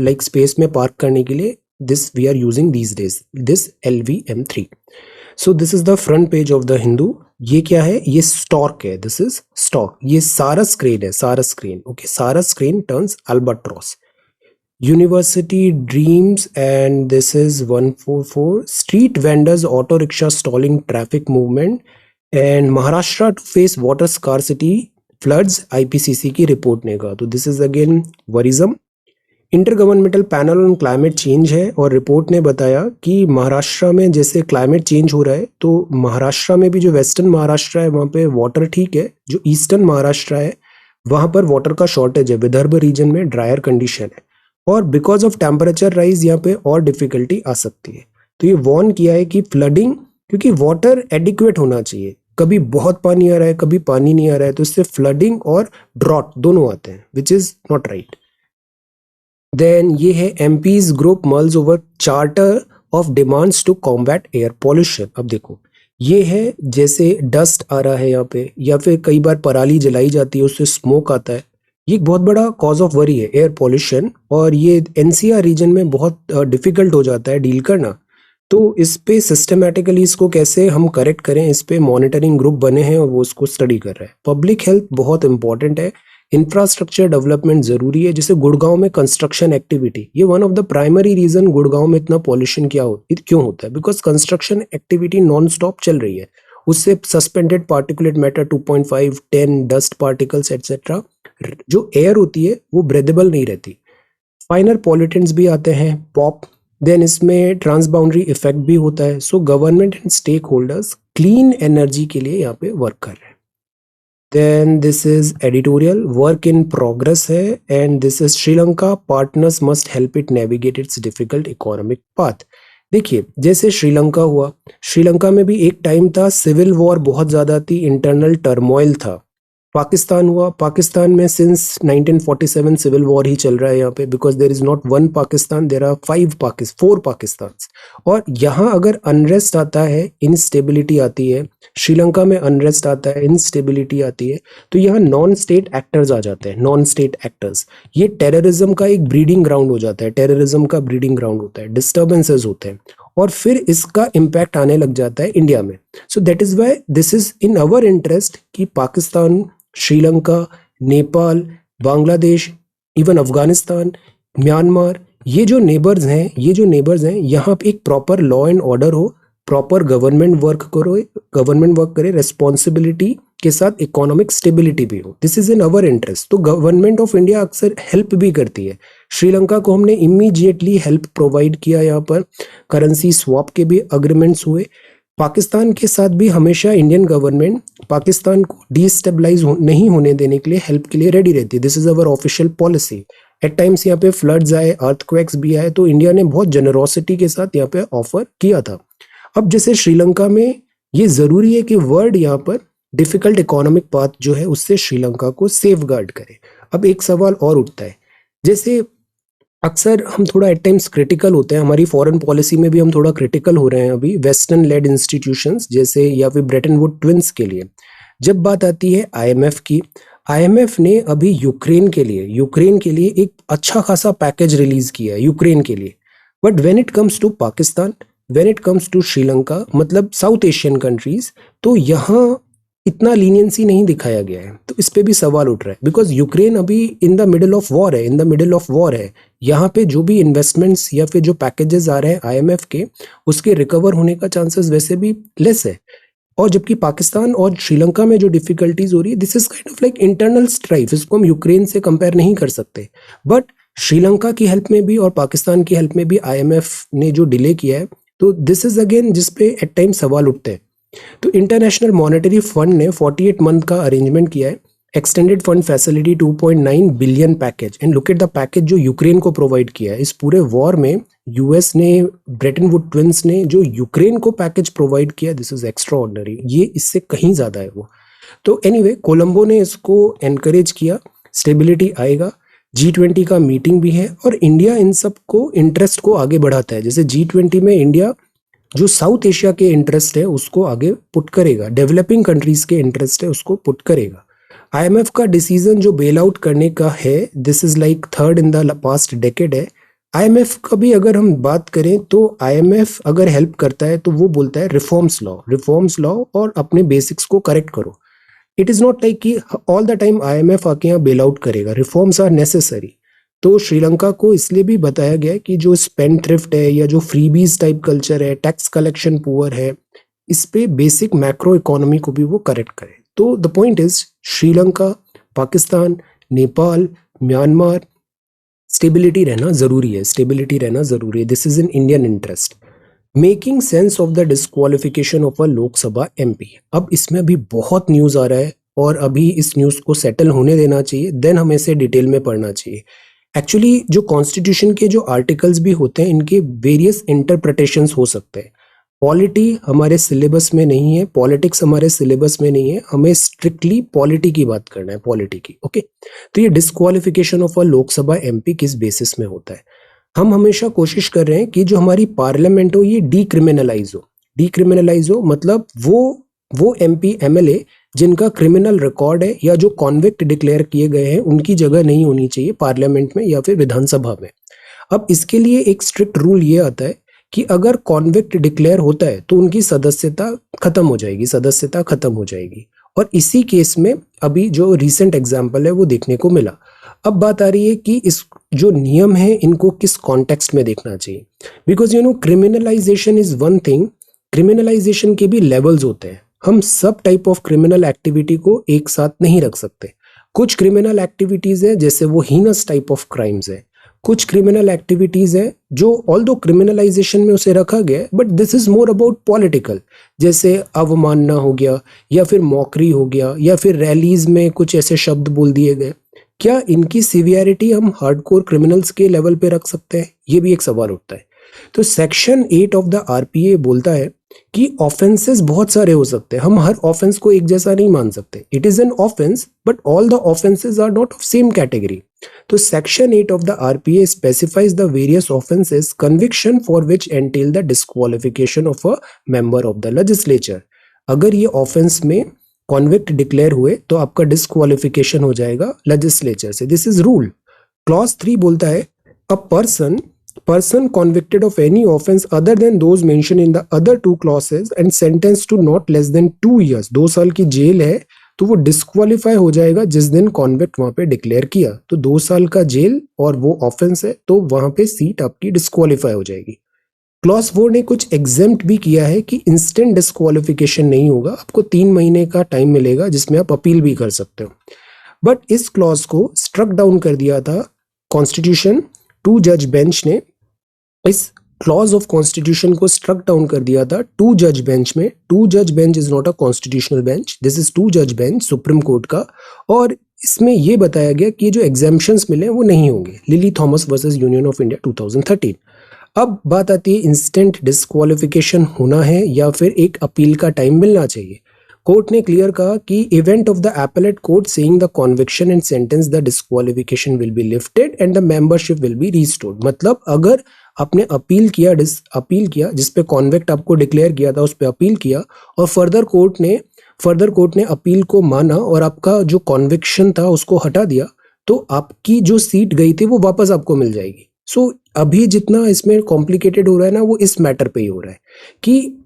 लाइक स्पेस में पार्क करने के लिए this we are using these days, this LVM-3। So this is the front page of the Hindu. ये क्या है? ये स्टॉर्क है, दिस इज स्टॉर्क। ये सारस क्रेन है, sarus crane, okay. Sarus crane turns albatross. University dreams and this is 144। Street vendors auto rickshaw stalling traffic movement and Maharashtra to face water scarcity floods, IPCC की रिपोर्ट ने कहा। तो this is again worryism. Intergovernmental panel on climate change है, और रिपोर्ट ने बताया कि महाराष्ट्र में जैसे क्लाइमेट चेंज हो रहा है, तो महाराष्ट्र में भी जो वेस्टर्न महाराष्ट्र है वहाँ पे वाटर ठीक है, जो ईस्टर्न महाराष्ट्र है वहाँ पर वाटर का शॉर्टेज है। विदर्भ रीजन में ड्रायर कंडीशन है, और बिकॉज ऑफ टेम्परेचर राइज यहाँ पे और डिफिकल्टी आ सकती है। तो ये वार्न किया है कि फ्लडिंग, क्योंकि वाटर एडिक्वेट होना चाहिए, कभी बहुत पानी आ रहा है कभी पानी नहीं आ रहा है, तो इससे फ्लडिंग और ड्रॉट दोनों आते हैं, which is not right. Then ये है MP's group mulls over charter of demands to combat air pollution. अब देखो, ये है जैसे डस्ट आ रहा है यहाँ पे, या फिर कई बार पराली जलाई जाती है उससे स्मोक आता है, ये एक बहुत बड़ा कॉज ऑफ वरी है एयर पॉल्यूशन, और ये NCR रीजन में बहुत डिफिकल्ट हो जाता है डील करना। तो इस पे सिस्टमेटिकली इसको कैसे हम करेक्ट करें, इस पे मॉनिटरिंग ग्रुप बने हैं और वो उसको स्टडी कर रहे हैं। पब्लिक हेल्थ बहुत इंपॉर्टेंट है, इंफ्रास्ट्रक्चर डेवलपमेंट जरूरी है। जैसे गुड़गांव में कंस्ट्रक्शन एक्टिविटी, ये one of the primary reason Gurgaon में इतना पॉल्यूशन क्यों होता है, because construction activity non stop चल रही है। उससे suspended particulate matter 2.5, 10 dust particles etcetera, जो एयर होती है वो ब्रेदेबल नहीं रहती। फाइनर पॉल्यूटेंट्स भी आते हैं, पॉप। देन इसमें ट्रांसबाउंड्री इफेक्ट भी होता है। So government and stakeholders clean energy के लिए यहाँ पे वर्क कर रहे हैं। Then this is editorial, work in progress है, and this is Sri Lanka partners must help it navigate its difficult economic path. देखिए, जैसे श्रीलंका हुआ, श्रीलंका में भी एक टाइम था सिविल वॉर बहुत ज्यादा थी, इंटरनल टर्मोइल था। पाकिस्तान हुआ, पाकिस्तान में सिंस 1947 सिविल वॉर ही चल रहा है यहाँ पे, because there is not one Pakistan, there are 4 Pakistan. और यहाँ अगर अनरेस्ट आता है, इनस्टेबिलिटी आती है, श्रीलंका में अनरेस्ट आता है, इनस्टेबिलिटी आती है, तो यहाँ नॉन स्टेट एक्टर्स आ जाते हैं। नॉन स्टेट एक्टर्स, ये टेररिज्म का एक ब्रीडिंग ग्राउंड हो जाता है, टेररिज्म का ब्रीडिंग ग्राउंड होता है, डिस्टर्बेंसेस होते हैं, और फिर इसका इम्पैक्ट आने लग जाता है इंडिया में। सो that is why this is in our interest कि पाकिस्तान, श्रीलंका, नेपाल, बांग्लादेश, इवन अफगानिस्तान, म्यांमार, ये जो नेबर्स हैं यहाँ पे एक प्रॉपर लॉ एंड ऑर्डर हो, प्रॉपर गवर्नमेंट वर्क करे, रेस्पॉन्सिबिलिटी के साथ इकोनॉमिक स्टेबिलिटी भी हो। This is in our interest. तो गवर्नमेंट ऑफ इंडिया अक्सर हेल्प भी करती है। श्रीलंका को हमने इमीडिएटली हेल्प प्रोवाइड किया, यहाँ पर करेंसी स्वैप के भी अग्रीमेंट्स हुए। पाकिस्तान के साथ भी हमेशा इंडियन गवर्नमेंट पाकिस्तान को डिस्टेबलाइज नहीं होने देने के लिए हेल्प के लिए रेडी रहती है। This is our official policy. At times यहाँ पे फ्लड्स आए, अर्थक्वेक्स भी आए, तो इंडिया ने बहुत जेनरोसिटी के साथ यहाँ पे ऑफर किया था। अब जैसे श्रीलंका में ये जरूरी है कि वर्ल्ड यहाँ पर डिफिकल्ट इकोनॉमिक पाथ जो है उससे श्रीलंका को सेफ गार्ड करे। अब एक सवाल और उठता है, जैसे अक्सर हम थोड़ा एट टाइम्स क्रिटिकल होते हैं, हमारी फॉरेन पॉलिसी में भी हम थोड़ा क्रिटिकल हो रहे हैं अभी वेस्टर्न लेड इंस्टीट्यूशंस जैसे, या फिर ब्रेटन वुड ट्विंस के लिए। जब बात आती है IMF की, IMF ने अभी यूक्रेन के लिए एक अच्छा खासा पैकेज रिलीज किया है यूक्रेन के लिए। But when it comes to Pakistan, when it comes to Sri Lanka, मतलब साउथ एशियन कंट्रीज, तो यहाँ इतना लीनियंसी नहीं दिखाया गया है। तो इस पे भी सवाल उठ रहा है, बिकॉज यूक्रेन अभी in the middle of war है, in the middle of war है। यहाँ पे जो भी इन्वेस्टमेंट्स या फिर जो पैकेजेस आ रहे हैं आईएमएफ के, उसके रिकवर होने का चांसेस वैसे भी लेस है। और जबकि पाकिस्तान और श्रीलंका में जो डिफिकल्टीज हो रही है, this is kind of like internal strife, इसको हम यूक्रेन से कंपेयर नहीं कर सकते। बट श्रीलंका की हेल्प में भी और पाकिस्तान की हेल्प में भी आईएमएफ ने जो डिले किया है, तो दिस इज अगेन जिसपे एट टाइम सवाल उठते हैं। तो इंटरनेशनल मॉनेटरी फंड ने 48 मंथ का अरेंजमेंट किया है, extended fund facility 2.9 billion package. And look at the package जो यूक्रेन को प्रोवाइड किया है। इस पूरे वॉर में यूएस ने, ब्रेटन वुड ट्विंस ने जो यूक्रेन को पैकेज प्रोवाइड किया, दिस इज एक्स्ट्रा ऑर्डिनरी, ये इससे कहीं ज्यादा है वो। तो एनीवे, कोलंबो ने इसको एनकरेज किया, स्टेबिलिटी आएगा। G20 का मीटिंग भी है और इंडिया इन सब को इंटरेस्ट को आगे बढ़ाता है। जैसे G20 में इंडिया जो साउथ एशिया के इंटरेस्ट है उसको आगे पुट करेगा, डेवलपिंग कंट्रीज के इंटरेस्ट है उसको पुट करेगा। आईएमएफ का डिसीजन जो बेल आउट करने का है, this is like third in the past decade है। आईएमएफ का भी अगर हम बात करें तो आईएमएफ अगर हेल्प करता है तो वो बोलता है रिफॉर्म्स लॉ और अपने बेसिक्स को करेक्ट करो। इट इज नॉट लाइक कि ऑल द टाइम आईएमएफ आके यहाँ बेल आउट करेगा, रिफॉर्म्स आर नेसेसरी। तो श्रीलंका को इसलिए भी बताया गया है कि जो स्पेंड थ्रिफ्ट है या जो फ्रीबीज टाइप कल्चर है, टैक्स कलेक्शन पुअर है, इस पे बेसिक मैक्रो इकोनॉमी को भी वो करेक्ट करे। तो the point is Sri Lanka, Pakistan, Nepal, Myanmar, stability रहना जरूरी है, स्टेबिलिटी रहना जरूरी है। This is in Indian interest. Making sense of the disqualification of a Lok Sabha MP. अब इसमें भी बहुत न्यूज आ रहा है और अभी इस न्यूज को सेटल होने देना चाहिए, देन हमें इसे डिटेल में पढ़ना चाहिए। एक्चुअली जो कॉन्स्टिट्यूशन के जो आर्टिकल्स भी होते हैं, इनके वेरियस इंटरप्रिटेशंस हो सकते हैं। पॉलिटी हमारे सिलेबस में नहीं है, पॉलिटिक्स हमारे सिलेबस में नहीं है, हमें स्ट्रिक्टली पॉलिटी की बात करना है, पॉलिटी की। ओके, तो ये disqualification of a Lok Sabha MP किस बेसिस में होता है? हम हमेशा कोशिश कर रहे हैं कि जो हमारी पार्लियामेंट हो ये डीक्रिमिनलाइज हो। डीक्रिमिनलाइज हो मतलब वो एमपी एमएलए जिनका क्रिमिनल रिकॉर्ड है या जो कॉन्विक्ट डिक्लेयर किए गए हैं, उनकी जगह नहीं होनी चाहिए पार्लियामेंट में या फिर विधानसभा में। अब इसके लिए एक स्ट्रिक्ट रूल ये आता है कि अगर कॉन्विक्ट डिक्लेयर होता है तो उनकी सदस्यता खत्म हो जाएगी। और इसी केस में अभी जो रिसेंट एग्जाम्पल है वो देखने को मिला। अब बात आ रही है कि इस जो नियम है इनको किस कॉन्टेक्स्ट में देखना चाहिए, because criminalisation is one thing, criminalisation के भी लेवल्स होते हैं। हम सब टाइप ऑफ क्रिमिनल एक्टिविटी को एक साथ नहीं रख सकते। कुछ क्रिमिनल एक्टिविटीज है जैसे वो हीनस टाइप ऑफ क्राइम्स है, कुछ क्रिमिनल एक्टिविटीज है जो ऑल्दो क्रिमिनलाइजेशन में उसे रखा गया है, but this is more about political, जैसे अवमानना हो गया या फिर मॉकरी हो गया या फिर रैलीज में कुछ ऐसे शब्द बोल दिए गए। क्या इनकी सिवियरिटी हम हार्डकोर क्रिमिनल्स के लेवल पे रख सकते हैं? ये भी एक सवाल उठता है। तो सेक्शन 8 ऑफ द आरपीए बोलता है कि ऑफेंसेस बहुत सारे हो सकते हैं, हम हर ऑफेंस को एक जैसा नहीं मान सकते। It is an offence but all the offences are not of same category. तो section 8 of the RPA specifies the various offences conviction for which entail the disqualification of a member of the legislature. अगर ये ऑफेंस में कॉन्विक्ट डिक्लेयर हुए तो आपका डिस्क्वालिफिकेशन हो जाएगा लेजिस्लेचर से। This is rule. क्लॉज 3 बोलता है अ person convicted of any offense other than those mentioned in the other two clauses and sentenced to not less than 2 years, 2 साल की जेल है तो वो डिस्क्वालीफाई हो जाएगा जिस दिन कॉन्विक्ट वहां पे डिक्लेयर किया। तो 2 साल का जेल और वो ऑफेंस है तो वहां पे सीट आपकी डिस्क्वालीफाई हो जाएगी। क्लॉज 4 ने कुछ एग्जेम्प्ट भी किया है कि इंस्टेंट डिस्क्वालिफिकेशन नहीं होगा, आपको 3 महीने का टाइम मिलेगा जिसमें आप अपील भी कर सकते हो। बट इस क्लॉज को स्ट्रक डाउन कर दिया था कॉन्स्टिट्यूशन 2 जज बेंच ने। इस क्लॉज ऑफ कॉन्स्टिट्यूशन को स्ट्रक डाउन कर दिया था 2 जज बेंच में। 2 जज bench is not a constitutional bench, this is 2 जज बेंच सुप्रीम कोर्ट का। और इसमें यह बताया गया कि जो एग्जेम्पशंस मिले वो नहीं होंगे। Lily Thomas versus union of India 2013। अब बात आती है इंस्टेंट डिस्क्वालिफिकेशन होना है या फिर एक अपील का टाइम मिलना चाहिए। कोर्ट ने क्लियर कहा कि event of the appellate court saying the conviction and sentence the disqualification will be lifted and the membership will be restored. मतलब अगर आपने अपील किया जिस पे कॉन्विक्ट आपको डिक्लेयर किया था उस पे अपील किया और फर्दर कोर्ट ने अपील को माना और आपका जो कॉन्विक्शन था उसको हटा दिया तो आपकी जो सीट गई थी वो वापस आपको मिल जाएगी। सो अभी जितना इसमें कॉम्प्लिकेटेड हो रहा है ना वो इस मैटर पे ही हो रहा है कि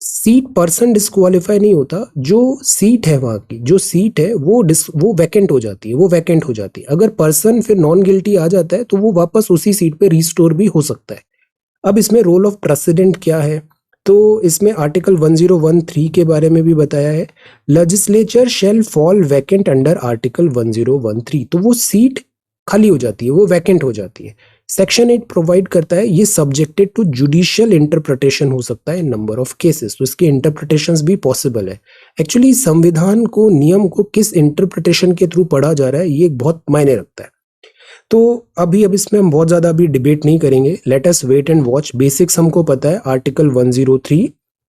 सीट पर्सन डिस्क्वालीफाई नहीं होता, जो सीट है वहां की, जो सीट है वो वैकेंट हो जाती है, वो वैकेंट हो जाती है। अगर पर्सन फिर नॉन गिल्टी आ जाता है तो वो वापस उसी सीट पे रिस्टोर भी हो सकता है। अब इसमें रोल ऑफ प्रेसिडेंट क्या है, तो इसमें आर्टिकल 1013 के बारे में भी बताया है। Legislature shall fall vacant under article 1013, तो वो सीट खाली हो जाती है, वो वैकेंट हो जाती है। सेक्शन 8 प्रोवाइड करता है ये सब्जेक्टेड टू जुडिशियल इंटरप्रिटेशन हो सकता है नंबर ऑफ केसेस, तो इसके इंटरप्रिटेशंस भी पॉसिबल है। एक्चुअली संविधान को, नियम को किस इंटरप्रिटेशन के थ्रू पढ़ा जा रहा है ये एक बहुत मायने रखता है। तो अब इसमें हम बहुत ज्यादा अभी डिबेट नहीं करेंगे, let us wait and watch. Basics हमको पता है, article 103,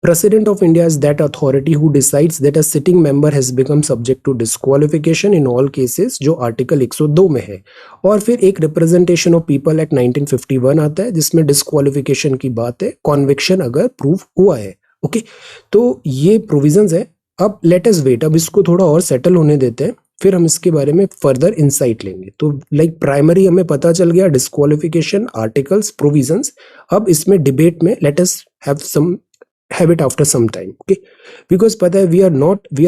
president of India is that authority who decides that a sitting member has become subject to disqualification in all cases, जो आर्टिकल 102 में है। और फिर एक रिप्रेजेंटेशन ऑफ पीपल एक्ट 1951 आता है, जिसमें डिस्क्वालिफिकेशन की बात है, कॉन्विक्शन अगर प्रूव हुआ है। ओके, तो ये प्रोविजंस है। अब लेट अस वेट, अब इसको थोड़ा और सेटल होने देते हैं, फिर हम इसके बारे में फर्दर इंसाइट लेंगे। तो लाइक प्राइमरी हमें पता चल गया डिस्क्वालिफिकेशन, आर्टिकल्स, प्रोविजंस। अब इसमें डिबेट में let us have it after some time, okay. Because पता है we are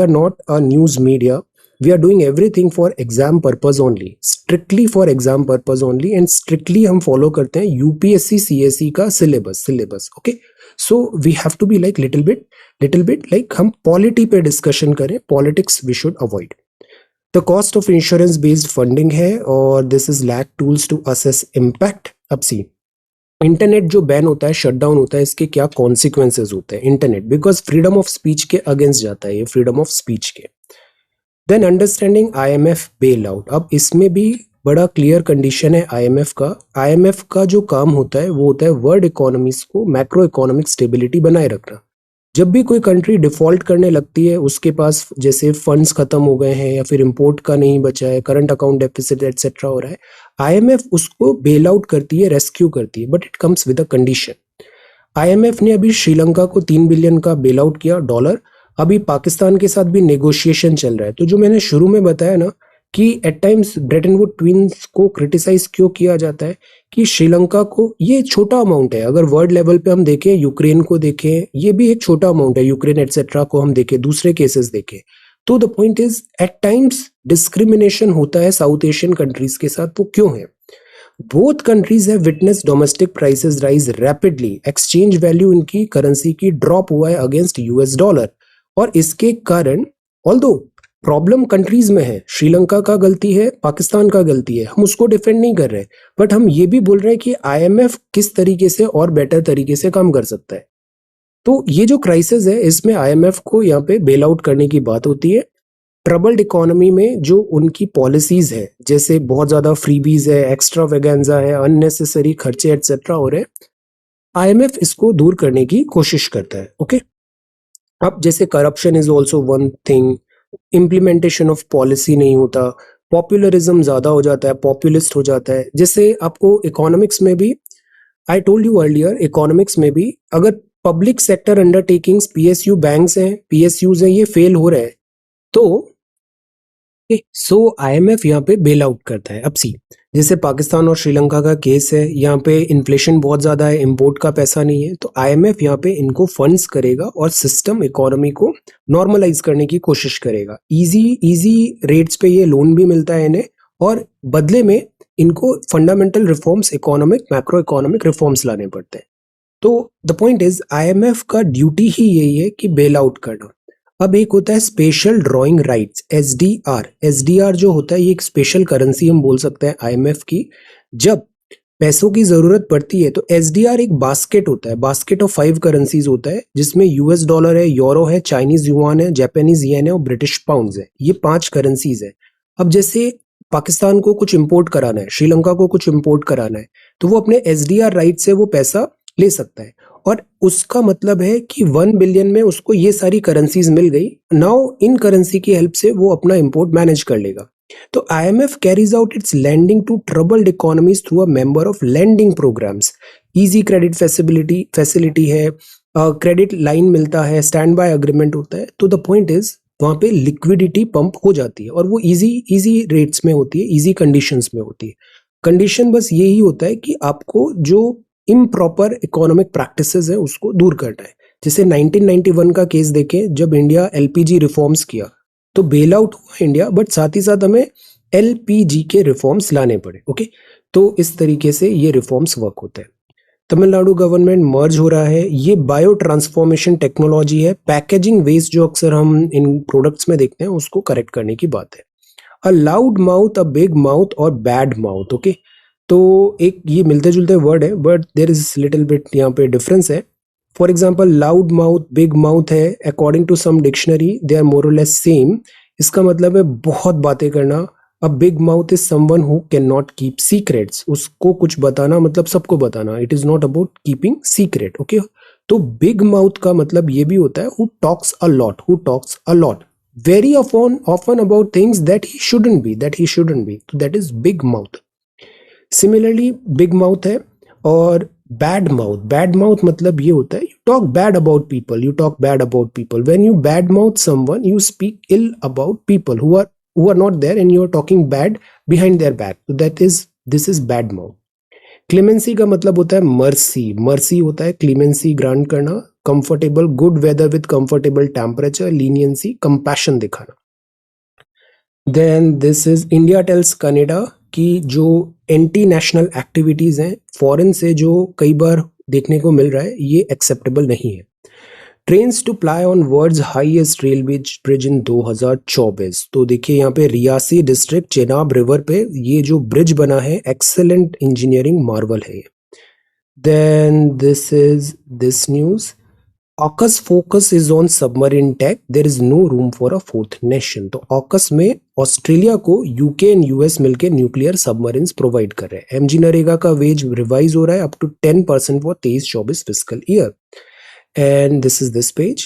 not a news media, we are doing everything for exam purpose only, strictly for exam purpose only, and strictly हम फॉलो करते हैं यूपीएससी सीएसई का syllabus, okay. So we have to be like little bit like हम पॉलिटी पे डिस्कशन करें, politics we should avoid. The cost of insurance based funding है, और this is lack tools to assess impact. अब सी, इंटरनेट जो बैन होता है, शट डाउन होता है, इसके क्या कॉन्सिक्वेंसेज होते हैं internet, because freedom of speech के अगेंस्ट जाता है ये, फ्रीडम ऑफ स्पीच के। Then understanding IMF bail out, अब इसमें भी बड़ा क्लियर कंडीशन है आईएमएफ का। आईएमएफ का जो काम होता है वो होता है वर्ल्ड इकोनॉमीज को मैक्रो इकोनॉमिक स्टेबिलिटी बनाए रखना। जब भी कोई कंट्री डिफॉल्ट करने लगती है, उसके पास जैसे फंड्स खत्म हो गए हैं या फिर इंपोर्ट का नहीं बचा है, करंट अकाउंट डेफिसिट एटसेट्रा हो रहा है, आईएमएफ उसको बेल आउट करती है, रेस्क्यू करती है, but it comes with a condition. IMF ने अभी श्रीलंका को 3 बिलियन का बेल आउट किया डॉलर। अभी पाकिस्तान के साथ भी नेगोशिएशन चल रहा है। तो जो मैंने शुरू में बताया ना कि at times Bretton Wood twins को क्रिटिसाइज क्यों किया जाता है, कि श्रीलंका को, ये छोटा अमाउंट है अगर वर्ल्ड लेवल पे हम देखें, यूक्रेन को देखें, ये भी एक छोटा अमाउंट है, यूक्रेन एटसेट्रा को हम देखें, दूसरे केसेस देखें। तो the point is at times discrimination होता है साउथ एशियन कंट्रीज के साथ। वो क्यों है? Both countries have witness domestic prices rise rapidly, exchange value इनकी करेंसी की ड्रॉप हुआ है अगेंस्ट यूएस डॉलर, और इसके कारण ऑल्दो प्रॉब्लम कंट्रीज में है, श्रीलंका का गलती है, पाकिस्तान का गलती है, हम उसको डिफेंड नहीं कर रहे, बट हम ये भी बोल रहे हैं कि आईएमएफ किस तरीके से और बेटर तरीके से काम कर सकता है। तो ये जो क्राइसिस है, इसमें आईएमएफ को यहाँ पे बेल आउट करने की बात होती है। ट्रबल्ड इकोनॉमी में जो उनकी पॉलिसीज है, जैसे बहुत ज्यादा फ्रीबीज है, एक्स्ट्रा वेगेंजा है, अननेसेसरी खर्चे एटसेट्रा हो रहे हैं, आईएमएफ इसको दूर करने की कोशिश करता है, ओके। अब जैसे corruption is also one thing, implementation of policy नहीं होता, पॉपुलरिज्म ज्यादा हो जाता है, पॉपुलिस्ट हो जाता है। जैसे आपको इकोनॉमिक्स में भी, I told you earlier, economics में भी अगर public sector undertakings, PSU banks हैं, पीएसयूज हैं, ये फेल हो रहे हैं, तो सो आईएमएफ यहाँ पे बेल आउट करता है। अब सी, जैसे पाकिस्तान और श्रीलंका का केस है, यहाँ पे इन्फ्लेशन बहुत ज्यादा है, इंपोर्ट का पैसा नहीं है, तो आईएमएफ यहाँ पे इनको फंड्स करेगा और सिस्टम इकोनॉमी को नॉर्मलाइज करने की कोशिश करेगा। इजी रेट्स पे ये लोन भी मिलता है इन्हें, और बदले में इनको fundamental reforms, economic, macro economic reforms लाने पड़ते हैं। तो द पॉइंट इज आईएमएफ का ड्यूटी ही यही है कि बेल आउट करना। अब एक होता है special drawing rights, SDR. SDR जो होता है ये एक स्पेशल करेंसी हम बोल सकते हैं आईएमएफ की। जब पैसों की जरूरत पड़ती है तो एसडीआर एक बास्केट होता है, बास्केट ऑफ 5 करेंसीज होता है, जिसमें यूएस डॉलर है, यूरो है, चाइनीज युआन है, जापानीज येन है और ब्रिटिश पाउंड्स है। ये 5 करेंसीज है। अब जैसे पाकिस्तान को कुछ इंपोर्ट कराना है, श्रीलंका को कुछ इंपोर्ट कराना है, तो वो अपने एसडीआर राइट से वो पैसा ले सकता है, और उसका मतलब है कि 1 बिलियन में उसको ये सारी करेंसीज मिल गई। नाउ इन करेंसी की हेल्प से वो अपना इंपोर्ट मैनेज कर लेगा। तो IMF carries out its lending to troubled economies through a member of lending programmes. Easy credit facility है, क्रेडिट लाइन मिलता है, स्टैंड बाय अग्रीमेंट होता है। तो द पॉइंट इज वहां पे लिक्विडिटी पंप हो जाती है, और वो इजी रेट्स में होती है, इजी कंडीशंस में होती है। कंडीशन बस यही होता है कि आपको जो इम्प्रॉपर इकोनॉमिक प्रैक्टिसेस है उसको दूर करना है। जैसे 1991 का केस देखें, जब इंडिया एलपीजी रिफॉर्म्स किया तो बेल आउट हुआ इंडिया, बट साथ ही साथ हमें एलपीजी के रिफॉर्म्स लाने पड़े। ओके, तो इस तरीके से ये रिफॉर्म्स वर्क होते हैं। तमिलनाडु गवर्नमेंट मर्ज हो रहा है, ये बायो ट्रांसफॉर्मेशन टेक्नोलॉजी है। पैकेजिंग वेस्ट जो अक्सर हम इन प्रोडक्ट्स में देखते हैं उसको करेक्ट करने की बात है। A loud mouth, a big mouth और बैड माउथ। ओके, तो एक ये मिलते जुलते वर्ड है, but there is little bit यहाँ पे डिफरेंस है। For example loud mouth, big mouth है, according to some dictionary they are more or less same. इसका मतलब है बहुत बातें करना। A big mouth is someone who can not keep secrets, उसको कुछ बताना मतलब सबको बताना, it is not about keeping secret. Okay, तो बिग माउथ का मतलब ये भी होता है who talks a lot, who talks a lot very often about things that he shouldn't be, so that is big mouth. Similarly big mouth है। और bad mouth मतलब ये होता है you talk bad about people, when you bad mouth someone you speak ill about people who are not there and you are talking bad behind their back, so this is bad mouth. Clemency का मतलब होता है मर्सी होता है क्लीमेंसी ग्रांट करना। Comfortable, good weather with comfortable temperature, leniency, compassion दिखाना। Then this is India tells Canada की जो एंटी नेशनल एक्टिविटीज हैं फॉरेन से जो कई बार देखने को मिल रहा है, ये एक्सेप्टेबल नहीं है। Trains to ply on world's highest railway bridge in 2024। तो देखिए यहाँ पे रियासी डिस्ट्रिक्ट चेनाब रिवर पे ये जो ब्रिज बना है, एक्सेलेंट इंजीनियरिंग मार्वल है। Then this is this news, AUKUS focus is on submarine tech, there is no room for a fourth nation. तो ऑकस में ऑस्ट्रेलिया को यूके एंड यूएस मिलकर न्यूक्लियर सबमरीन्स प्रोवाइड कर रहे हैं। एमजी नरेगा का वेज रिवाइज हो रहा है up to 10% for 23-24 fiscal year. And this is this page.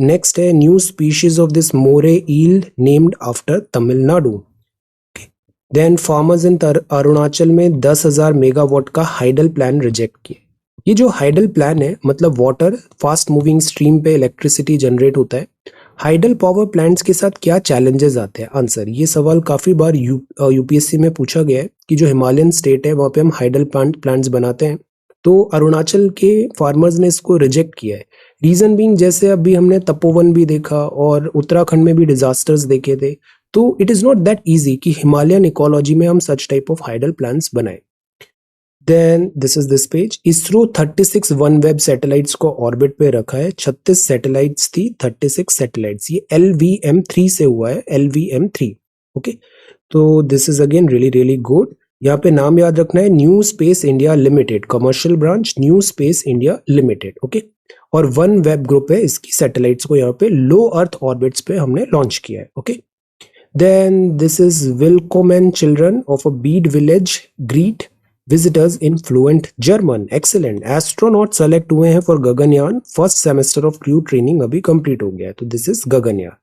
Next है new species of this moray eel named after Tamil Nadu. Then farmers in Arunachal में 10,000 मेगावाट का हाइडल प्लान रिजेक्ट किए। ये जो हाइडल प्लान है मतलब वाटर फास्ट मूविंग स्ट्रीम पे इलेक्ट्रिसिटी जनरेट होता है। हाइडल पावर प्लांट्स के साथ क्या चैलेंजेस आते हैं? आंसर, ये सवाल काफी बार यूपीएससी में पूछा गया है कि जो हिमालयन स्टेट है वहां पे हम हाइडल प्लांट्स बनाते हैं, तो अरुणाचल के फार्मर्स ने इसको रिजेक्ट किया है। रीजन बीइंग, जैसे अभी हमने तपोवन भी देखा और उत्तराखंड में भी डिजास्टर्स देखे थे, तो it is not that easy कि हिमालयन इकोलॉजी में हम such type of hydel plants बनाए। Then this is this page, ISRO 36 one web satellites को ऑर्बिट पे रखा है। 36 सैटेलाइट्स थी, 36 सैटेलाइट्स। ये LVM-3 से हुआ है, LVM-3। ओके, तो this is again really really good. यहाँ पे नाम याद रखना है, new space India limited, commercial branch new space India limited. Okay, और वन वेब ग्रुप है, इसकी सैटेलाइट्स को यहाँ पे लो अर्थ ऑर्बिट्स पे हमने लॉन्च किया है। ओके, देन दिस इज विलकोमेन children of a Beed village greet visitors in fluent German. Excellent. Astronaut select हुए हैं for Gaganyaan, first semester of crew training अभी कंप्लीट हो गया है, तो this is Gaganyaan.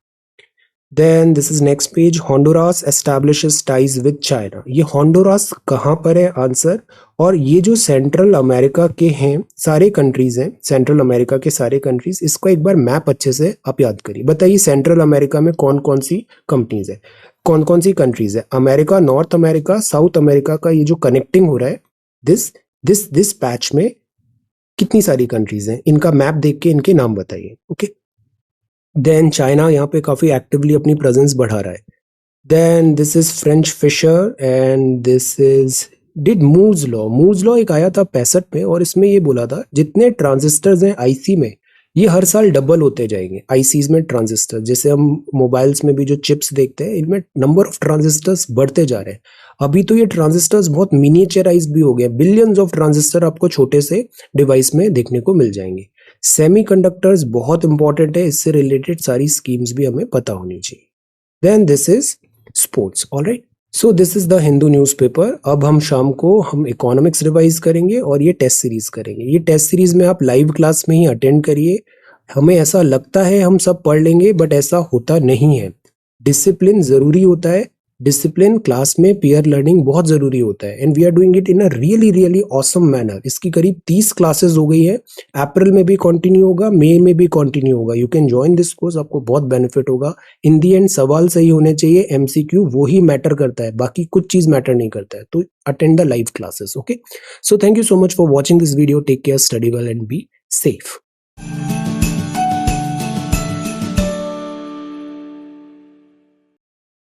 Then this is next page, Honduras establishes ties with China। ये हॉन्डुरास कहाँ पर है? आंसर, और ये जो सेंट्रल अमेरिका के हैं सारे कंट्रीज हैं, सेंट्रल अमेरिका के सारे कंट्रीज, इसको एक बार मैप अच्छे से आप याद करिए। बताइए सेंट्रल अमेरिका में कौन कौन सी कंपनीज है, कौन कौन सी कंट्रीज है? America, north America, south America का ये जो कनेक्टिंग हो रहा है, दिस पैच में कितनी सारी कंट्रीज हैं? इनका मैप देख के इनके नाम बताइए। ओके, देन चाइना यहाँ पे काफी एक्टिवली अपनी प्रेजेंस बढ़ा रहा है। Then this is French fisher and this is डिड मूज लॉ एक आया था 65 में, और इसमें ये बोला था जितने ट्रांजिस्टर्स हैं आईसी में, ये हर साल डबल होते जाएंगे। आईसीज में ट्रांजिस्टर, जैसे हम मोबाइल्स में भी जो चिप्स देखते हैं, इनमें नंबर ऑफ ट्रांजिस्टर्स बढ़ते जा रहे हैं। अभी तो ये ट्रांजिस्टर्स बहुत मिनिएचराइज भी हो गए, बिलियंस ऑफ ट्रांजिस्टर आपको छोटे से डिवाइस में देखने को मिल जाएंगे। सेमीकंडक्टर्स बहुत इंपॉर्टेंट है, इससे रिलेटेड सारी स्कीम्स भी हमें पता होनी चाहिए। Then this is sports. Alright, so this is the Hindu newspaper. अब हम शाम को हम इकोनॉमिक्स रिवाइज करेंगे और ये टेस्ट सीरीज करेंगे। ये टेस्ट सीरीज में आप लाइव क्लास में ही अटेंड करिए। हमें ऐसा लगता है हम सब पढ़ लेंगे, बट ऐसा होता नहीं है। डिसिप्लिन जरूरी होता है, डिसिप्लिन क्लास में पीयर लर्निंग बहुत जरूरी होता है, and we are doing it in a really really awesome manner. इसकी करीब 30 क्लासेस हो गई है, अप्रैल में भी कंटिन्यू होगा, मई में भी कंटिन्यू होगा। You can join this course, आपको बहुत बेनिफिट होगा। इन दी एंड सवाल सही होने चाहिए, एमसीक्यू वो ही मैटर करता है, बाकी कुछ चीज मैटर नहीं करता है। तो attend the live classes. Okay, so thank you so much for watching this video. Take care, study well and be safe.